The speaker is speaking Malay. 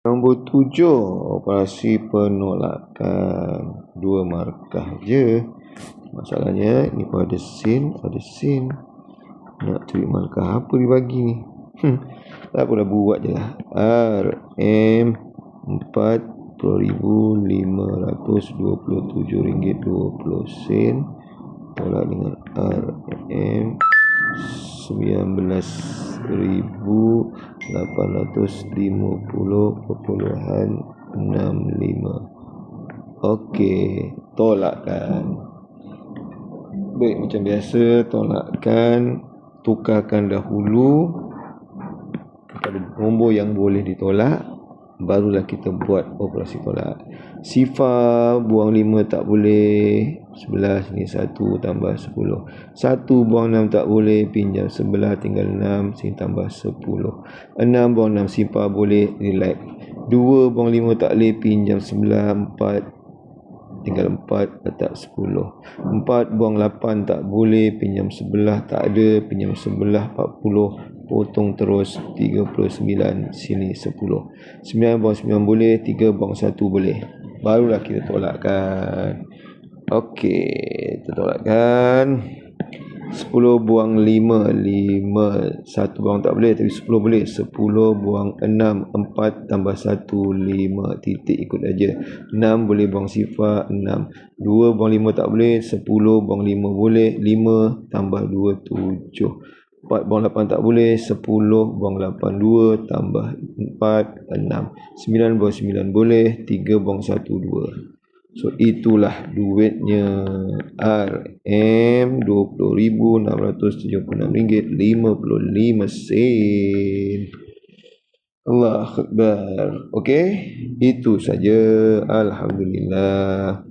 Nombor 7, operasi penolakan. 2 markah je. Masalahnya ni pun ada sin. Nak cari markah apa dia bagi ni? Tak apa, dah buat je lah. RM 40,527.20 tolak dengan RM 19,850.65. Okey, tolakkan. Baik, macam biasa, tolakkan. Tukarkan dahulu kepada nombor yang boleh ditolak, barulah kita buat operasi tolak. Sifar buang 5 tak boleh, 11 ni 1 tambah 10. 1 buang 6 tak boleh, pinjam 11 tinggal 6, sini tambah 10. 6 buang 6 sifar boleh, relax. 2 buang 5 tak boleh, pinjam 9, 4 tinggal 4, letak 10. 4 buang 8 tak boleh, pinjam 11 tak ada, pinjam 11, 40, potong terus 39, sini 10. 9 buang 9 boleh, 3 buang 1 boleh. Barulah kita tolakkan. Okey, kita tolakkan. 10 buang 5, 1 buang tak boleh, tapi 10 boleh. 10 buang 6, 4 tambah 1, 5, titik ikut aja. 6 boleh buang sifar, 6. 2 buang 5 tak boleh, 10 buang 5 boleh, 5 tambah 2, 7. 4 buang 8 tak boleh, 10 buang 8, 2 tambah 4, 6. 9 buang 9 boleh, 3 buang 1, 2. So itulah duitnya, RM20,676.55. Allah Akbar. Okey, itu saja. Alhamdulillah.